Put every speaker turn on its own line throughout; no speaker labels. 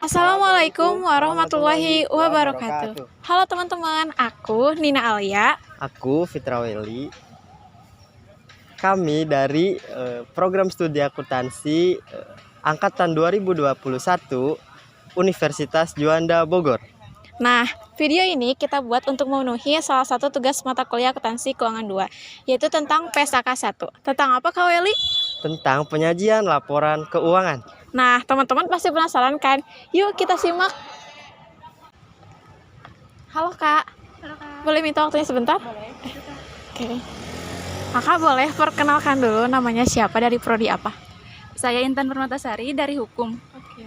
Assalamualaikum
Warahmatullahi
warahmatullahi wabarakatuh.
wabarakatuh.
Halo teman-teman, aku Nina Alia.
Aku Fitra Welly. Kami dari program studi akuntansi angkatan 2021 Universitas Juanda Bogor.
Nah, video ini kita buat untuk memenuhi salah satu tugas mata kuliah akuntansi keuangan 2, yaitu tentang PSAK 1. Tentang apa Kak Welly?
Tentang penyajian laporan keuangan.
Nah, teman-teman pasti penasaran kan? Yuk kita simak. Halo Kak.
Halo Kak.
Boleh minta waktunya sebentar?
Boleh.
Oke. Kakak boleh perkenalkan dulu namanya siapa, dari prodi apa?
Saya Intan Permatasari dari Hukum.
Oke.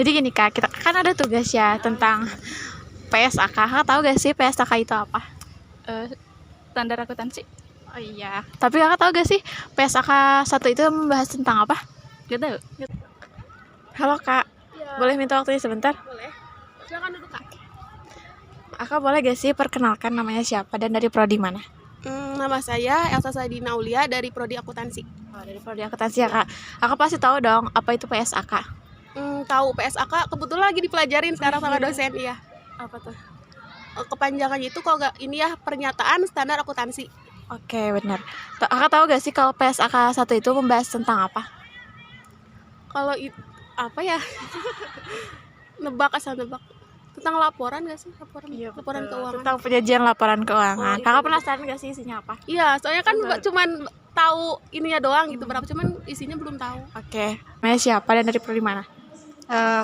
Jadi gini Kak, kita kan ada tugas ya tentang PSAK. Kakak tahu gak sih PSAK itu apa?
Standar akuntansi.
Oh iya. Tapi kakak tahu gak sih PSAK 1 itu membahas tentang apa?
Gak tahu.
Halo Kak.
Ya.
Boleh minta waktunya sebentar?
Boleh. Silakan duduk Kak.
Kakak boleh gak sih perkenalkan namanya siapa dan dari prodi mana?
Nama saya Elsa Sadina Aulia dari Prodi Akuntansi.
Oh, dari prodi akuntansi ya Kak. Kakak pasti tahu dong apa itu PSAK.
Tahu PSAK kebetulan lagi dipelajarin sekarang sama dosen ya.
Apa tuh?
Kepanjangannya itu kalau nggak ini ya, pernyataan standar akuntansi.
Oke, benar. Kakak tahu gak sih kalau PSAK 1 itu membahas tentang apa?
Kalau apa ya? Nebak, asal nebak. Tentang laporan nggak sih? Laporan keuangan.
Tentang penyajian laporan keuangan.
Oh,
Kakak
itu.
penasaran gak sih isinya apa?
Iya, soalnya kan
Betul.
cuman tahu ininya doang gitu, berapa cuman isinya belum tahu.
Oke. Namanya siapa dan dari prodi mana?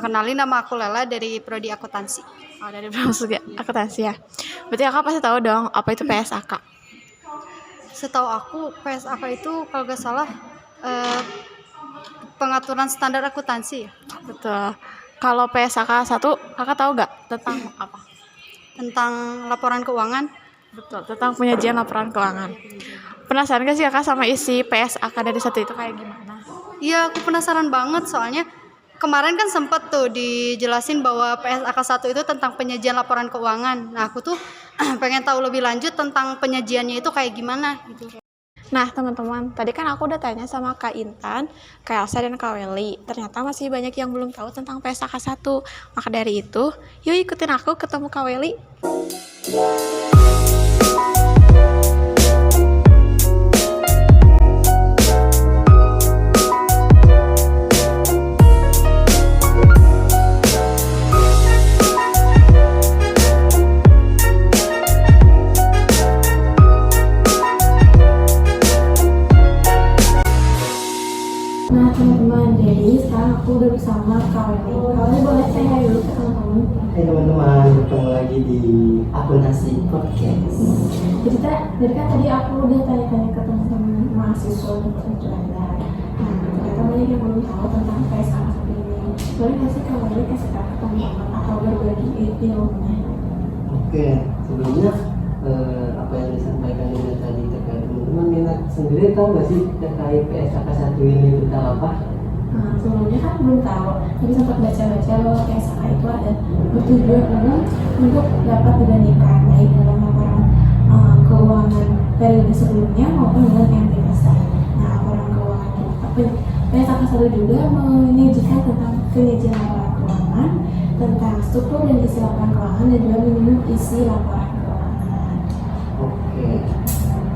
Kenalin, nama aku Lela dari Prodi Akuntansi.
Oh, dari prodi akuntansi ya. Berarti kakak pasti tahu dong apa itu PSAK.
Setahu aku PSAK itu kalau gak salah pengaturan standar akuntansi ya,
Betul. Kalau PSAK 1, kakak tahu gak tentang apa?
tentang laporan keuangan.
Betul, tentang penyajian laporan keuangan. Penasaran gak sih kakak sama isi PSAK dari 1 itu kayak gimana?
Iya, aku penasaran banget soalnya kemarin kan sempet tuh dijelasin bahwa PSAK 1 itu tentang penyajian laporan keuangan. Nah, aku tuh pengen tahu lebih lanjut tentang penyajiannya itu kayak gimana gitu.
Nah teman-teman, tadi kan aku udah tanya sama Kak Intan, Kak Elsa, dan Kak Welly. Ternyata masih banyak yang belum tahu tentang PSAK 1. Maka dari itu, yuk ikutin aku ketemu Kak Welly. Nah teman-teman, jadi sekarang aku udah bersama Kak Welly. Kak Welly boleh saya dulu ke teman-teman?
Hai teman-teman, bertemu lagi di Akuntansi Podcast.
Jadi dari kan tadi aku udah tanya-tanya ke teman-teman mahasiswa Universitas Juanda. Nah, ternyata banyak yang belum tahu tentang PSAK 1 ini. Boleh nggak sih Kak Welly kasih tahu ke teman-teman atau berbagi ilmunya?
Oke, sebelumnya apa yang disampaikan Nina tadi terkait teman-teman, Nina sendiri tahu nggak sih terkait PSAK 1 ini tentang apa?
Nah, sebelumnya kan belum tahu, tapi sempat baca-baca bahwa PSAK itu ada bertujuan umum untuk dapat dibandingkan baik dalam laporan keuangan periode sebelumnya maupun dengan yang selesai. Nah, laporan keuangan PSAK 1 juga menyajikan tentang penyajian laporan keuangan, tentang struktur dan isi laporan keuangan, dan juga minimum isi laporan keuangan.
Oke,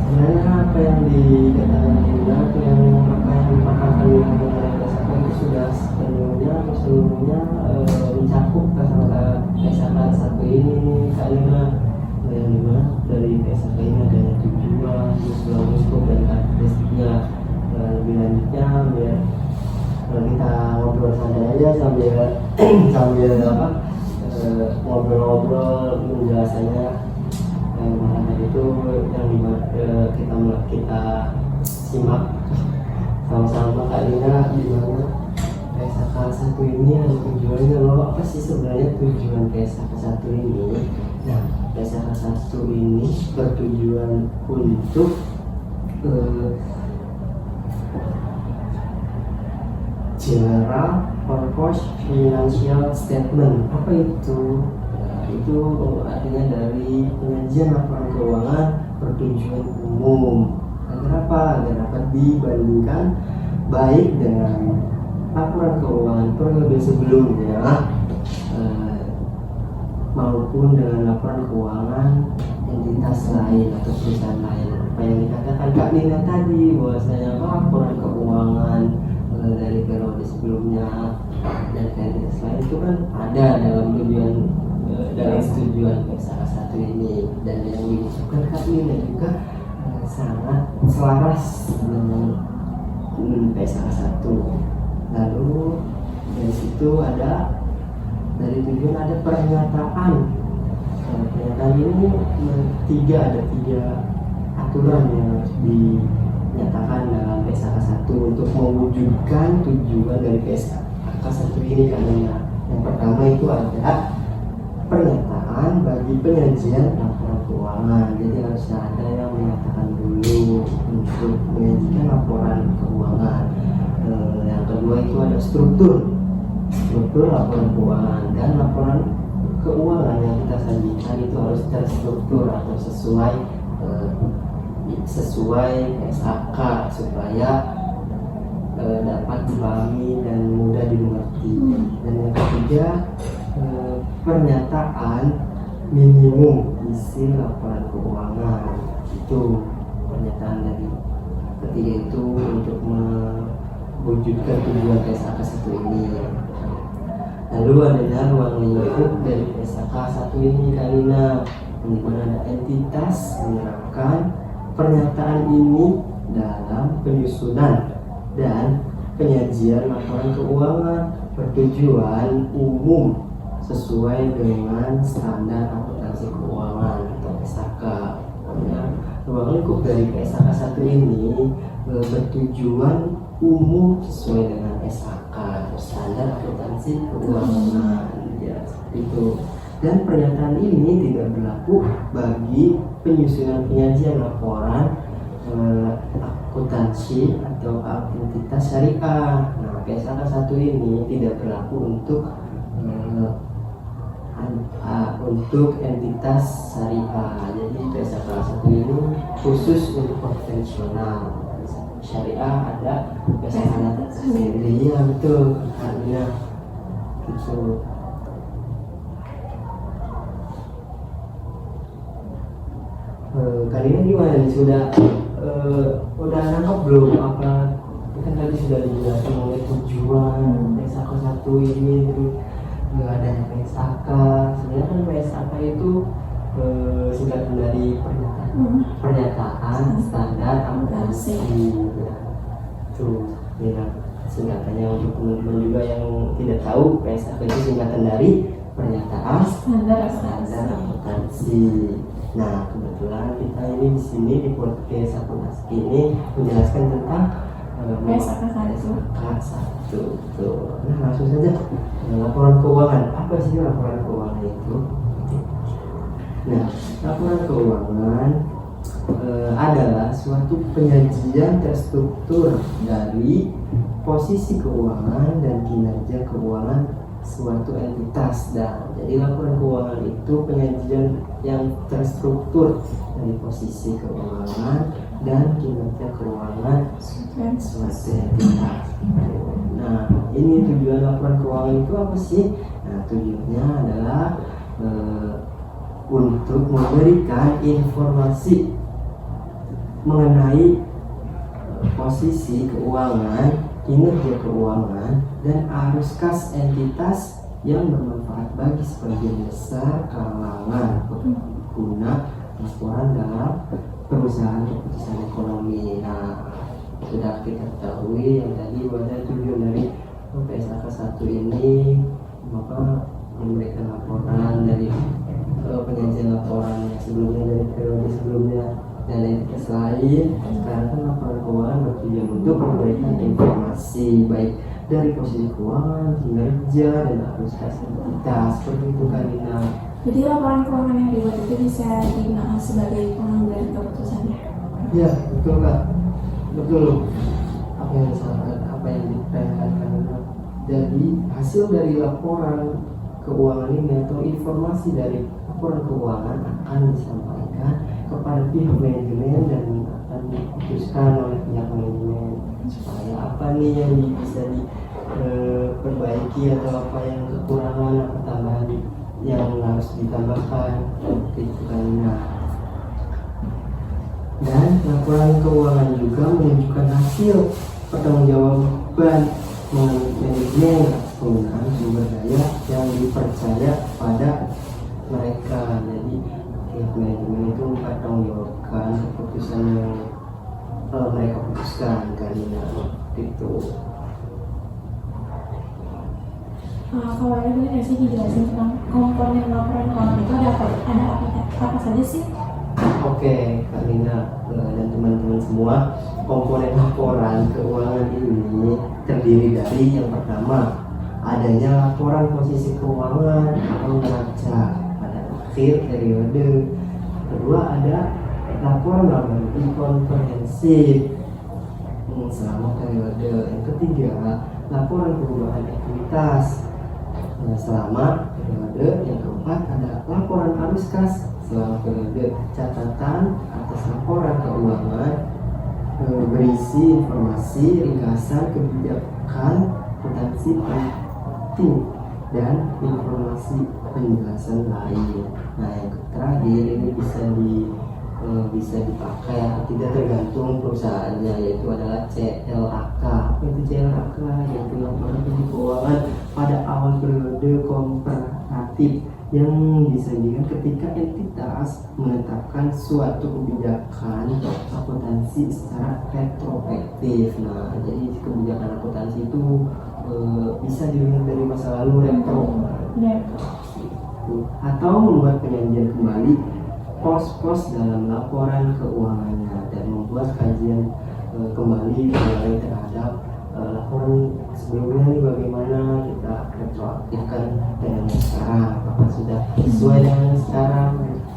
sebenarnya apa yang dikatakan Nina itu yang apa yang dipaparkan Nina mengenai PSAK itu sudah seluruhnya mencakup kata PSAK 1 ini karena dari PSAK ini adanya tujuan, skop dan karakteristiknya. Lebih lanjutnya biar kita ngobrol santai aja sambil ngobrol penjelasannya mengenai itu yang kita simak sama-sama kali ini dimana PSAK 1 ini ada tujuannya loh. Apa sih sebenarnya tujuan PSAK 1 ini? Nah, PSAK 1 ini bertujuan untuk General Purpose Financial Statement. Apa itu? Nah, itu artinya dari penyajian laporan keuangan bertujuan umum. Agar apa? Agar dapat dibandingkan baik dengan laporan keuangan periode sebelumnya maupun dengan laporan keuangan entitas lain atau perusahaan lain. Apa yang dikatakan Kak Nina tadi bahwasanya laporan keuangan dari periode sebelumnya dan entitas lain itu kan ada dalam tujuan PSAK 1 ini, dan yang diusulkan Kak Nina juga sangat selaras dengan PSAK 1. Lalu dari situ ada dari tujuan ada pernyataan. Pernyataan ini ada tiga aturan yang harus dinyatakan dalam PSAK 1 untuk mewujudkan tujuan dari PSAK 1 ini. Karena yang pertama itu ada pernyataan bagi penyajian laporan keuangan. Jadi harus ada yang menyatakan dulu untuk menyajikan laporan keuangan. Yang kedua itu ada struktur laporan keuangan, dan laporan keuangan yang kita sajikan itu harus terstruktur atau sesuai SAK supaya dapat dipahami dan mudah dimengerti. Dan yang ketiga, pernyataan minimum isi laporan keuangan. Itu pernyataan dari ketiga itu untuk mewujudkan tujuan PSAK 1 ini. Lalu ada ruang lingkup dari PSAK 1 ini Kalina, di mana ada entitas menerapkan pernyataan ini dalam penyusunan dan penyajian laporan keuangan bertujuan umum sesuai dengan standar akuntansi keuangan atau PSAK. Ruang lingkup dari PSAK 1 ini bertujuan umum sesuai dengan SAK atau standar akuntansi keuangan, ya seperti itu. Dan pernyataan ini tidak berlaku bagi penyusunan penyajian laporan akuntansi atau entitas syariah. Nah, PSAK 1 ini tidak berlaku untuk entitas syariah. Jadi PSAK 1 ini khusus untuk konvensional. Syariah ada PSAK sendiri, ya betul, artinya gitu. Kali ini gimana nih, udah nangkep belum apa kan tadi sudah dijelaskan oleh tujuan PSAK 1 ini, nggak ada PSAK. Sebenarnya kan PSAK itu singkatan dari pernyataan standar akuntansi. Tuh, ya, singkatannya untuk teman-teman juga yang tidak tahu, PSAK itu singkatan dari pernyataan standar akuntansi. Nah, kebetulan kita ini di sini di podcast akuntansi ini menjelaskan tentang
PSAK 1.
Tuh. Nah, langsung saja laporan keuangan. Apa sih laporan keuangan itu? Nah, laporan keuangan adalah suatu penyajian terstruktur dari posisi keuangan dan kinerja keuangan suatu entitas. Dan jadi laporan keuangan itu penyajian yang terstruktur dari posisi keuangan dan kinerja keuangan suatu entitas. Nah, ini tujuan laporan keuangan itu apa sih? Nah, tujuannya adalah untuk memberikan informasi mengenai posisi keuangan, kinerja keuangan, dan arus kas entitas yang bermanfaat bagi sebagian besar kalangan pengguna laporan dalam perusahaan keputusan ekonomi. Nah, sudah kita ketahui yang tadi bahwa tujuan dari PSAK 1 ini maka memberikan laporan dari penyajian laporan yang sebelumnya dari periode sebelumnya dan entitas lain. Sekarang kan laporan keuangan bertujuan untuk memberikan informasi baik dari posisi keuangan, kinerja, dan arus kas entitas. Seperti itu Kalina.
Jadi laporan keuangan yang dibuat itu bisa digunakan sebagai pengambilan keputusannya.
Ya, betul Kak. Betul. Apa yang disampaikan, apa yang ditanyakan Kalina. Jadi hasil dari laporan keuangan ini atau informasi dari laporan keuangan akan disampaikan kepada pihak manajemen dan akan diputuskan oleh pihak manajemen supaya apa nih yang bisa diperbaiki atau apa yang kekurangan atau tambahan yang harus ditambahkan gitu kan. Nah, dan laporan keuangan juga menunjukkan hasil pertanggungjawaban manajemen penggunaan sumber daya yang dipercaya pada mereka. Jadi pihak manajemen itu mempertanggungjawabkan keputusan yang mereka putuskan karena itu.
Kalau ada boleh nggak sih dijelasin tentang komponen laporan keuangan itu ada apa saja sih?
Oke, Kak Lina dan teman-teman semua, komponen laporan keuangan ini terdiri dari yang pertama adanya laporan posisi keuangan atau neraca pada akhir periode. Kedua ada laporan laba rugi komprehensif selama periode. Yang ketiga laporan perubahan ekuitas selama periode. Yang keempat ada laporan arus kas selama periode. Catatan atas laporan keuangan berisi informasi ringkasan kebijakan akuntansi penting dan informasi penjelasan lain. Nah, yang terakhir ini bisa dipakai tidak tergantung perusahaannya, yaitu adalah CLAK. Apa itu CLAK? Yaitu laporan keuangan pada awal periode komparatif yang disajikan ketika entitas menetapkan suatu kebijakan akuntansi secara retrospektif. Nah, jadi kebijakan akuntansi itu bisa dilihat dari masa lalu atau membuat penyajian kembali pos-pos dalam laporan keuangannya dan membuat kajian kembali terhadap laporan sebelumnya nih, bagaimana kita retroaktifkan dengan sekarang, apakah sudah sesuai dengan sekarang.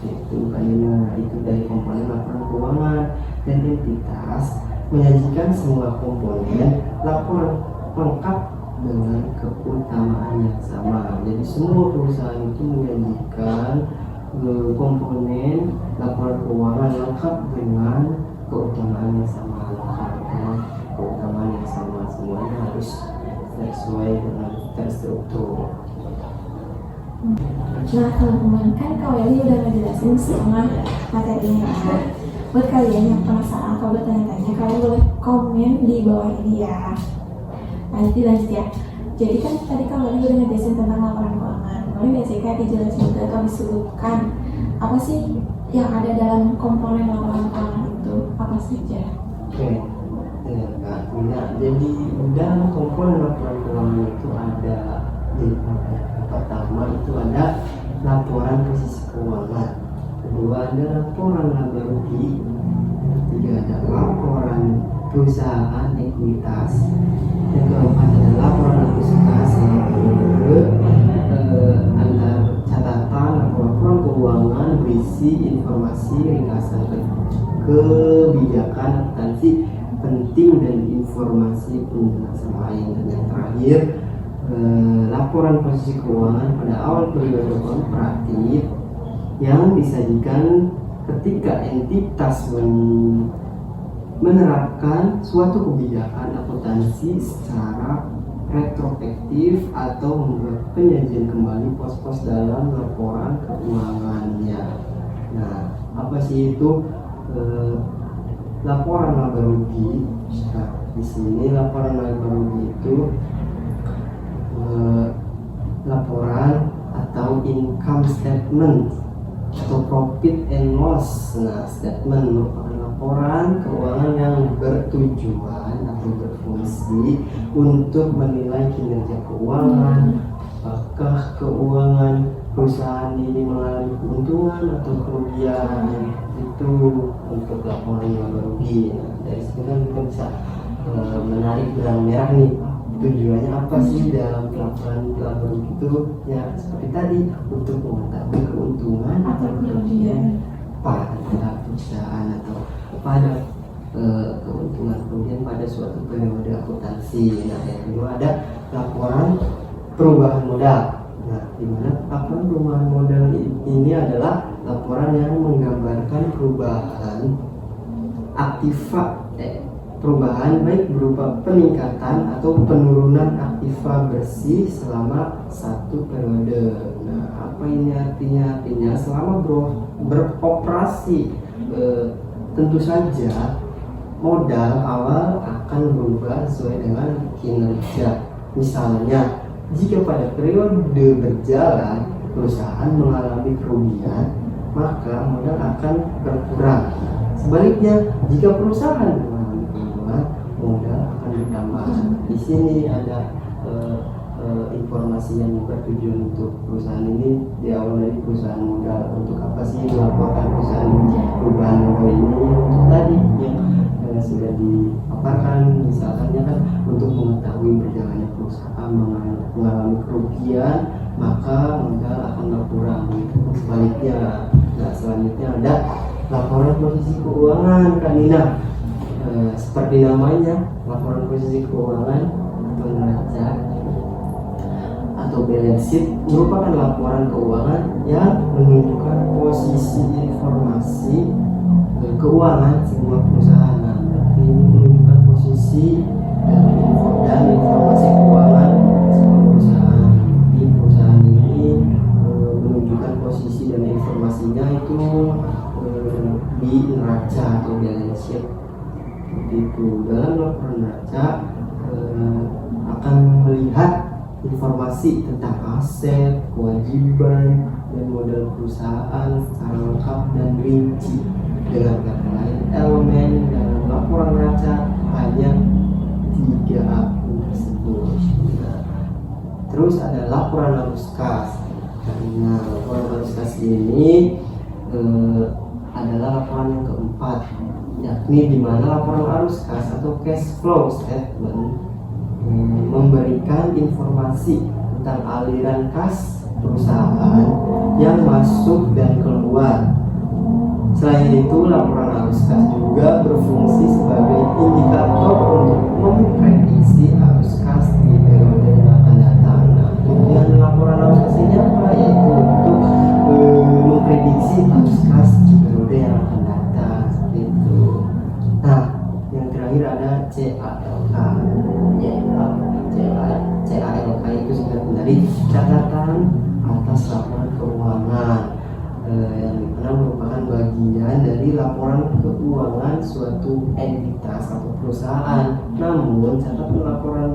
Itu kayaknya itu dari komponen laporan keuangan. Dan entitas menyajikan semua komponen laporan lengkap dengan keutamaan yang sama. Jadi semua perusahaan itu menyajikan komponen laporan keuangan lengkap dengan keutamaan yang sama, keutamaan yang sama, semuanya harus sesuai dengan terstruktur.
Nah teman-teman, kan Kak Welly udah ngejelasin semua materinya ya. Buat kalian yang penasaran atau bertanya-tanya, kalian boleh komen di bawah ini ya. Nanti lanjut ya. Jadi kan tadi Kak Welly udah ngejelasin tentang laporan keuangan. Boleh nggak sih Kak dijelasin juga atau disebutkan apa sih yang ada dalam komponen laporan keuangan itu, apa saja?
Oke, Kak Mina. Jadi dalam komponen laporan keuangan itu ada yang pertama itu ada laporan posisi keuangan, kedua ada laporan laba rugi, ketiga ada laporan perusahaan ekuitas, yang keempat ada laporan arus kas, yang antar catatan laporan keuangan berisi informasi ringkasan kebijakan akuntansi penting dan informasi penjelasan lain. Dan yang terakhir laporan posisi keuangan pada awal periode kooperatif yang disajikan ketika entitas menerapkan suatu kebijakan akuntansi secara retrospektif atau membuat penyajian kembali pos-pos dalam laporan keuangannya. Nah, apa sih itu laporan laba rugi? Nah, di sini laporan laba rugi itu laporan atau income statement atau profit and loss. Nah, statement merupakan laporan keuangan yang bertujuan atau berfungsi untuk menilai kinerja keuangan, apakah keuangan perusahaan ini mengalami keuntungan atau kerugian. Itu untuk laporan laba rugi. Nah, dari situ kan kita bisa menarik benang merah nih, tujuannya apa sih dalam laporan laba rugi itu, ya seperti tadi, untuk mengetahui keuntungan
Atau kerugian
pada perusahaan atau pada keuntungan pada suatu periode akuntansi. Nah, yang kedua ada laporan perubahan modal. Nah, di mana laporan perubahan modal ini adalah laporan yang menggambarkan perubahan perubahan baik berupa peningkatan atau penurunan aktiva bersih selama satu periode. Nah, apa ini artinya? Artinya selama beroperasi tentu saja modal awal akan berubah sesuai dengan kinerja. Misalnya, jika pada periode berjalan perusahaan mengalami kerugian, maka modal akan berkurang. Sebaliknya, jika perusahaan mengalami keuntungan, modal akan bertambah. Di sini ada informasi yang bertujuan untuk perusahaan ini diawali dari perusahaan modal. Untuk apa sih melaporkan perusahaan perubahan modal ini? Untuk tadi yang sudah dipaparkan, misalkannya kan untuk mengetahui berjalannya perusahaan mengalami kerugian, maka modal akan berkurang. Sebaliknya, nah selanjutnya ada laporan posisi keuangan, Kak Nina. Seperti namanya, laporan posisi keuangan atau neraca atau balance sheet merupakan laporan keuangan yang menunjukkan posisi informasi keuangan sebuah perusahaan. Nah, berarti menunjukkan posisi dan informasi keuangan sebuah perusahaan. Di perusahaan ini menunjukkan posisi dan informasinya itu di neraca atau balance sheet. Seperti itu. Dalam laporan neraca akan melihat informasi tentang aset, kewajiban, dan modal perusahaan secara lengkap dan rinci. Dengan kata lain, elemen dalam laporan neraca hanya 3 akun tersebut. Nah, terus ada laporan arus kas. Karena laporan arus kas ini adalah laporan yang keempat, yakni di mana laporan arus kas atau cash flow statement memberikan informasi tentang aliran kas perusahaan yang masuk dan keluar. Selain itu, laporan arus kas juga berfungsi sebagai indikator untuk memprediksi arus kas di periode yang akan datang. Nah, tujuan laporan arus kas ini apa? Yaitu untuk memprediksi arus kas di periode yang akan datang. Seperti itu. Nah, yang terakhir ada CALK. CALK itu singkatan dari catatan atas laporan keuangan, yang dimana merupakan bagian dari laporan keuangan suatu entitas atau perusahaan. Namun catatan laporan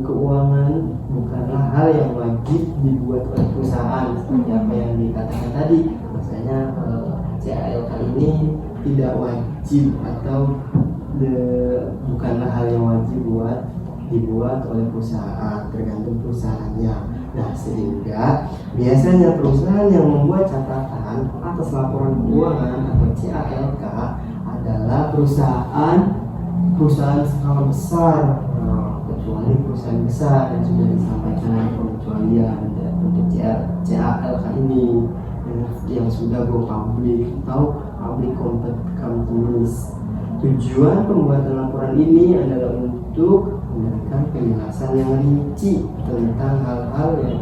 keuangan bukanlah hal yang wajib dibuat oleh perusahaan seperti apa yang dikatakan tadi. Maksudnya CALK ini tidak wajib atau bukanlah hal yang wajib dibuat oleh perusahaan, tergantung perusahaannya. Nah, sehingga biasanya perusahaan yang membuat catatan atas laporan keuangan atau CALK adalah perusahaan skala besar. Nah, kecuali perusahaan besar yang sudah disampaikan pengecualian untuk CALK ini yang sudah go public atau public companies. Tujuan pembuatan laporan ini adalah untuk memberikan penjelasan yang rinci tentang hal-hal yang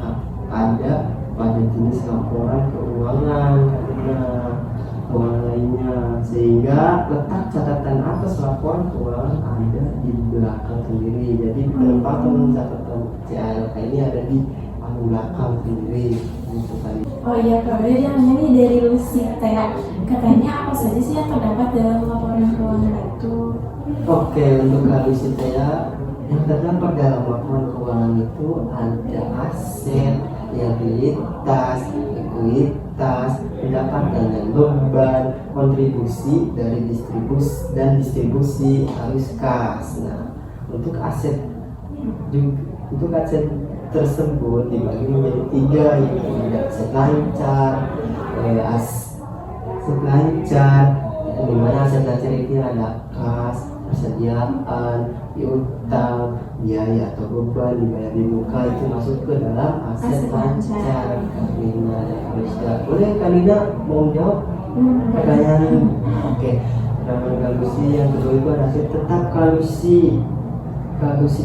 ada pada jenis laporan keuangan lainnya, sehingga letak catatan atas laporan keuangan ada di belakang sendiri. Jadi penempatan catatan CALK ini ada di belakang sendiri. Gitu tadi.
Oh iya, Kak, jadi namanya nih dari Lucy Tea. Katanya apa saja sih yang terdapat dalam laporan keuangan itu?
Oke, untuk Kak Lucy Tea, yang terdapat dalam laporan keuangan itu ada aset, liabilitas, ekuitas, pendapatan dan beban, kontribusi dari distribusi arus kas. Nah, untuk aset tersebut dibagi menjadi 3, yaitu ada aset lancar, di mana aset lancar itu ada kas, persediaan, piutang, biaya atau beban dibayar di muka, itu masuk ke dalam aset lancar. Kalina dan Kalisa. Boleh Kalina mau jawab pertanyaan? Oke. Pertanyaan Kalusi yang kedua itu ada aset tetap Kalusi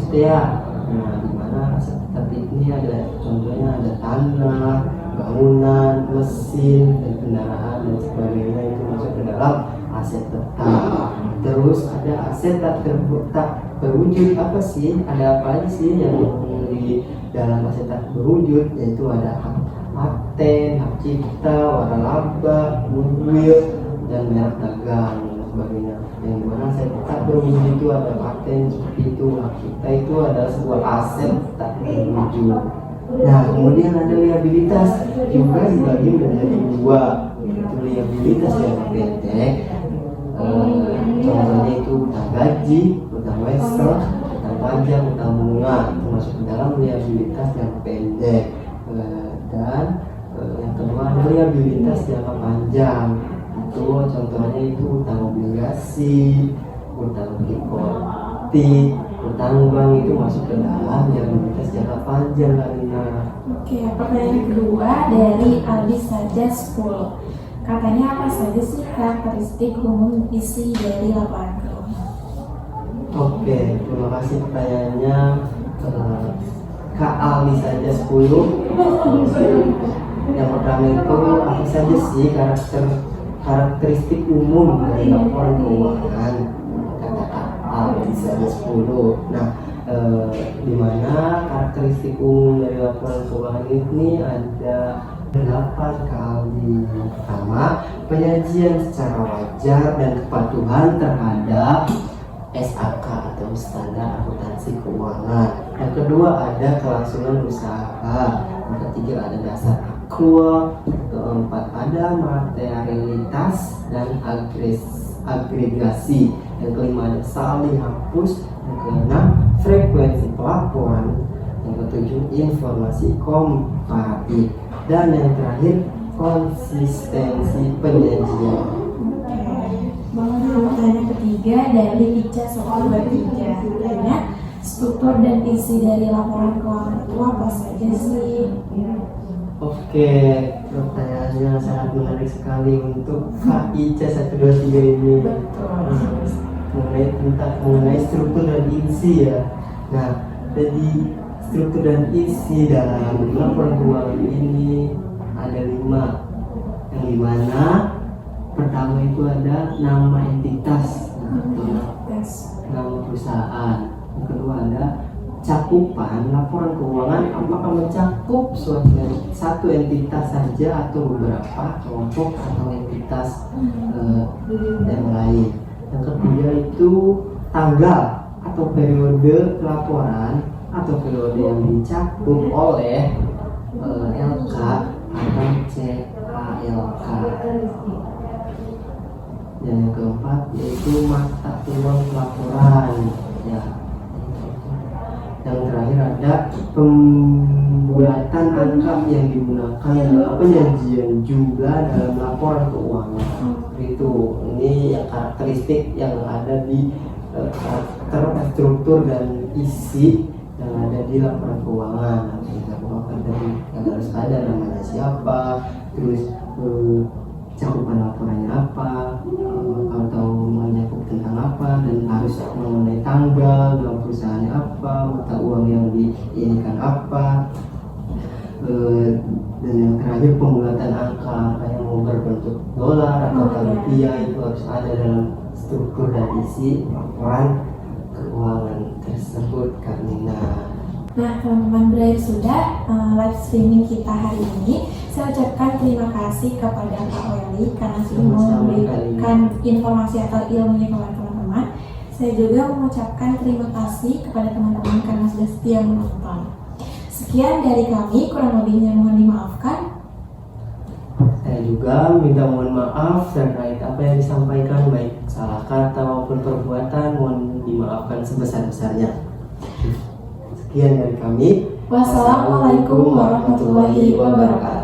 Tea. Nah, di mana aset tetap ini ada contohnya ada tanah, bangunan, mesin, dan kendaraan dan sebagainya, itu masuk ke dalam aset tetap. Terus ada aset tak berwujud. Apa sih? Ada apa aja sih yang di dalam aset tak berwujud? Yaitu ada hak paten, hak cipta, waralaba, goodwill, dan merek dagang dan sebagainya. Yang dimana aset tak berwujud itu ada paten seperti itu, hak cipta itu adalah sebuah aset tak berwujud. Nah, kemudian ada liabilitas juga dibagi menjadi dua, yaitu liabilitas jangka pendek. Contohnya itu utang gaji, utang wesel, utang pajak, utang bunga, itu masuk ke dalam liabilitas jangka pendek. Dan yang kedua ada liabilitas jangka panjang. Itu contohnya itu utang obligasi, utang hipotek, utang bank, itu masuk ke dalam liabilitas jangka panjang Karina.
Oke, pertanyaan kedua dari Aldi saja 10. Katanya apa saja sih karakteristik umum isi dari laporan keuangan?
Oke, terima kasih pertanyaannya. Kak Ali saja 10. Yang pertama itu apa saja sih karakteristik umum dari laporan keuangan? Kata Kak Ali saja 10. Nah, di mana karakteristik umum dari laporan keuangan ini ada 8 kali. Pertama, penyajian secara wajar dan kepatuhan terhadap SAK atau standar akuntansi keuangan. Yang kedua ada kelangsungan usaha. Yang ketiga ada dasar akrual. Keempat ada materialitas dan agregasi. Yang kelima ada salih hapus. Yang keenam frekuensi pelaporan. Yang ketujuh informasi komparatif. Dan yang terakhir konsistensi penyajian.
Pertanyaan ketiga dari Ica soal 23. Katanya struktur dan isi dari laporan keuangan itu apa saja sih?
Oke, pertanyaannya sangat menarik sekali untuk Kak Ica 123 ini. Mengenai struktur dan isi ya. Nah, jadi struktur dan isi dalam laporan keuangan ini ada 5. Yang dimana pertama itu ada nama entitas atau nama perusahaan. Yang kedua ada cakupan laporan keuangan, apakah mencakup satu entitas saja atau beberapa kelompok atau entitas yang lain. Yang ketiga itu tanggal atau periode laporan atau periode yang dicakup oleh LK atau CALK. Dan yang keempat yaitu mata uang laporan ya. Yang terakhir ada pembuatan angka yang digunakan dalam penyajian jumlah dalam laporan keuangan. Itu ini yang karakteristik yang ada di karakter struktur dan isi yang ada di laporan keuangan. Yang harus ada namanya siapa, terus cakupan laporannya apa, atau mencakup tentang apa, dan harus mengenai tanggal, dalam perusahaannya apa, mata uang yang diinikan apa, dan yang terakhir pembuatan angka yang mau berbentuk dolar atau rupiah itu harus ada dalam struktur dan isi laporan keuangan tersebut, Karina.
Nah, teman-teman, berakhir sudah live streaming kita hari ini. Saya ucapkan terima kasih kepada Kak Welly karena sudah memberikan informasi atau ilmunya kepada teman-teman. Saya juga mengucapkan terima kasih kepada teman-teman karena sudah setia menonton. Sekian dari kami, kurang lebihnya mohon dimaafkan.
Saya juga minta mohon maaf terkait apa yang disampaikan, baik salah kata maupun perbuatan, mohon dimaafkan sebesar-besarnya. Sekian dari kami.
Wassalamualaikum warahmatullahi wabarakatuh.